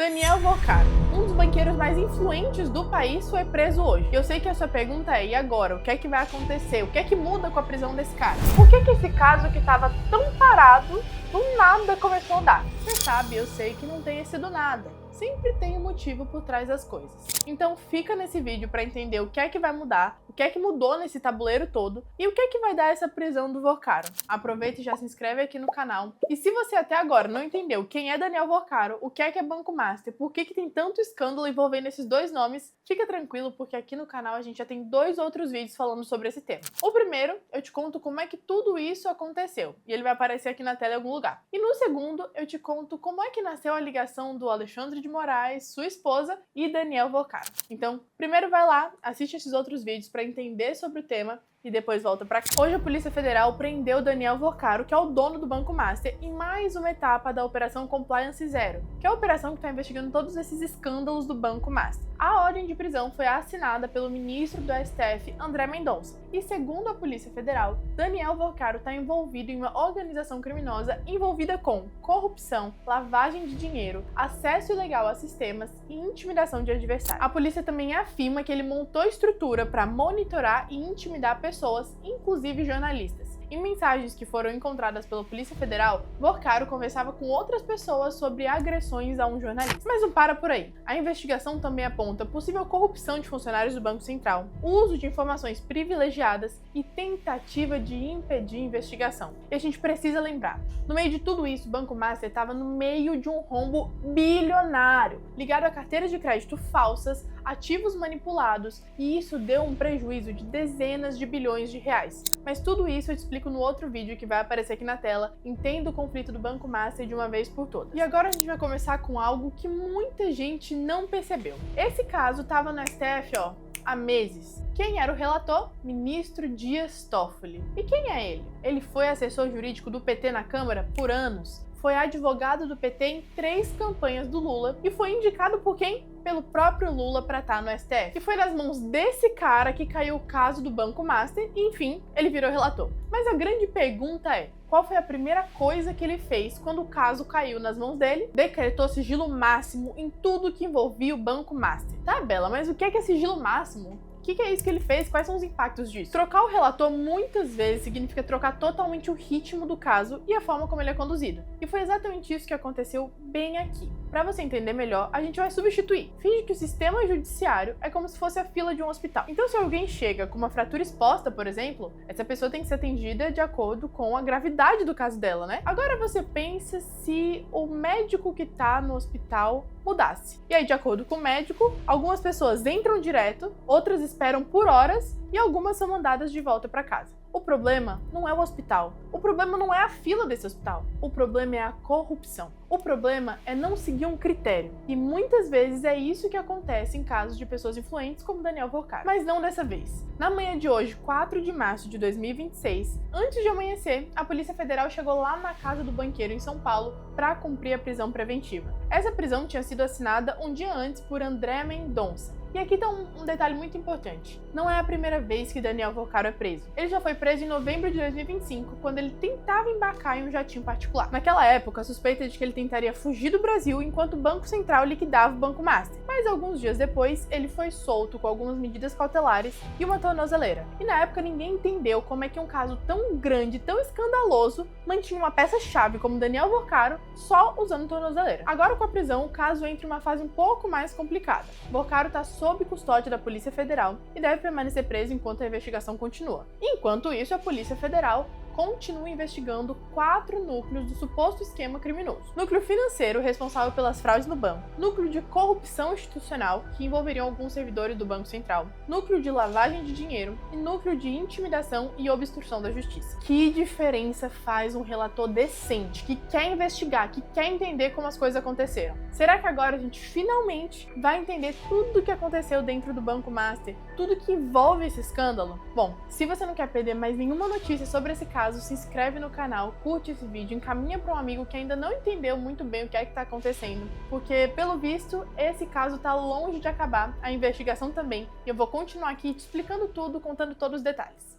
Daniel Vorcaro, um dos banqueiros mais influentes do país, foi preso hoje. Eu sei que a sua pergunta é, e agora? O que é que vai acontecer? O que é que muda com a prisão desse cara? Por que esse caso que estava tão parado, do nada começou a andar? Você sabe, eu sei que não tenha sido nada. Sempre tem um motivo por trás das coisas. Então fica nesse vídeo para entender o que é que vai mudar, o que é que mudou nesse tabuleiro todo e o que é que vai dar essa prisão do Vorcaro. Aproveita e já se inscreve aqui no canal. E se você até agora não entendeu quem é Daniel Vorcaro, o que é Banco Master, por que tem tanto escândalo envolvendo esses dois nomes, fica tranquilo porque aqui no canal a gente já tem 2 outros vídeos falando sobre esse tema. O primeiro, eu te conto como é que tudo isso aconteceu, e ele vai aparecer aqui na tela em algum lugar. E no segundo, eu te conto como é que nasceu a ligação do Alexandre de Moraes, sua esposa, e Daniel Vorcaro. Então, primeiro vai lá, assiste esses outros vídeos para entender sobre o tema e depois volta pra cá. Hoje a Polícia Federal prendeu Daniel Vorcaro, que é o dono do Banco Master, em mais uma etapa da Operação Compliance Zero, que é a operação que está investigando todos esses escândalos do Banco Master. A ordem de prisão foi assinada pelo ministro do STF, André Mendonça, e segundo a Polícia Federal, Daniel Vorcaro está envolvido em uma organização criminosa envolvida com corrupção, lavagem de dinheiro, acesso ilegal a sistemas e intimidação de adversários. A polícia também afirma que ele montou estrutura para monitorar e intimidar pessoas, inclusive jornalistas. Em mensagens que foram encontradas pela Polícia Federal, Vorcaro conversava com outras pessoas sobre agressões a um jornalista. Mas não para por aí. A investigação também aponta possível corrupção de funcionários do Banco Central, uso de informações privilegiadas e tentativa de impedir investigação. E a gente precisa lembrar, no meio de tudo isso, o Banco Master estava no meio de um rombo bilionário, ligado a carteiras de crédito falsas, ativos manipulados, e isso deu um prejuízo de dezenas de bilhões de reais. Mas tudo isso eu te explico no outro vídeo que vai aparecer aqui na tela. Entenda o conflito do Banco Master de uma vez por todas. E agora a gente vai começar com algo que muita gente não percebeu. Esse caso estava no STF, há meses. Quem era o relator? Ministro Dias Toffoli. E quem é ele? Ele foi assessor jurídico do PT na Câmara por anos. Foi advogado do PT em 3 campanhas do Lula e foi indicado por quem? Pelo próprio Lula para estar no STF. E foi nas mãos desse cara que caiu o caso do Banco Master e, enfim, ele virou relator. Mas a grande pergunta é, qual foi a primeira coisa que ele fez quando o caso caiu nas mãos dele? Decretou sigilo máximo em tudo que envolvia o Banco Master. Tá, Bela, mas o que é sigilo máximo? O que é isso que ele fez? Quais são os impactos disso? Trocar o relator muitas vezes significa trocar totalmente o ritmo do caso e a forma como ele é conduzido. E foi exatamente isso que aconteceu bem aqui. Para você entender melhor, a gente vai substituir. Finge que o sistema judiciário é como se fosse a fila de um hospital. Então, se alguém chega com uma fratura exposta, por exemplo, essa pessoa tem que ser atendida de acordo com a gravidade do caso dela, né? Agora você pensa se o médico que tá no hospital mudasse. E aí, de acordo com o médico, algumas pessoas entram direto, outras esperam por horas e algumas são mandadas de volta para casa. O problema não é o hospital. O problema não é a fila desse hospital. O problema é a corrupção. O problema é não seguir um critério. E muitas vezes é isso que acontece em casos de pessoas influentes como Daniel Vorcaro. Mas não dessa vez. Na manhã de hoje, 4 de março de 2026, antes de amanhecer, a Polícia Federal chegou lá na casa do banqueiro em São Paulo para cumprir a prisão preventiva. Essa prisão tinha sido assinada um dia antes por André Mendonça. E aqui tá um detalhe muito importante. Não é a primeira vez que Daniel Vorcaro é preso. Ele já foi preso em novembro de 2025, quando ele tentava embarcar em um jatinho particular. Naquela época, a suspeita é de que ele tentaria fugir do Brasil enquanto o Banco Central liquidava o Banco Master. Mas alguns dias depois, ele foi solto com algumas medidas cautelares e uma tornozeleira. E na época ninguém entendeu como é que um caso tão grande, tão escandaloso, mantinha uma peça-chave como Daniel Vorcaro só usando tornozeleira. Agora com a prisão, o caso entra em uma fase um pouco mais complicada. Vorcaro tá sob custódia da Polícia Federal e deve permanecer preso enquanto a investigação continua. Enquanto isso, a Polícia Federal continua investigando 4 núcleos do suposto esquema criminoso. Núcleo financeiro, responsável pelas fraudes no banco. Núcleo de corrupção institucional, que envolveriam alguns servidores do Banco Central. Núcleo de lavagem de dinheiro. E núcleo de intimidação e obstrução da justiça. Que diferença faz um relator decente, que quer investigar, que quer entender como as coisas aconteceram? Será que agora a gente finalmente vai entender tudo o que aconteceu dentro do Banco Master? Tudo que envolve esse escândalo? Bom, se você não quer perder mais nenhuma notícia sobre esse caso, se inscreve no canal, curte esse vídeo, encaminha para um amigo que ainda não entendeu muito bem o que é que está acontecendo, porque pelo visto esse caso está longe de acabar, a investigação também, e eu vou continuar aqui te explicando tudo, contando todos os detalhes.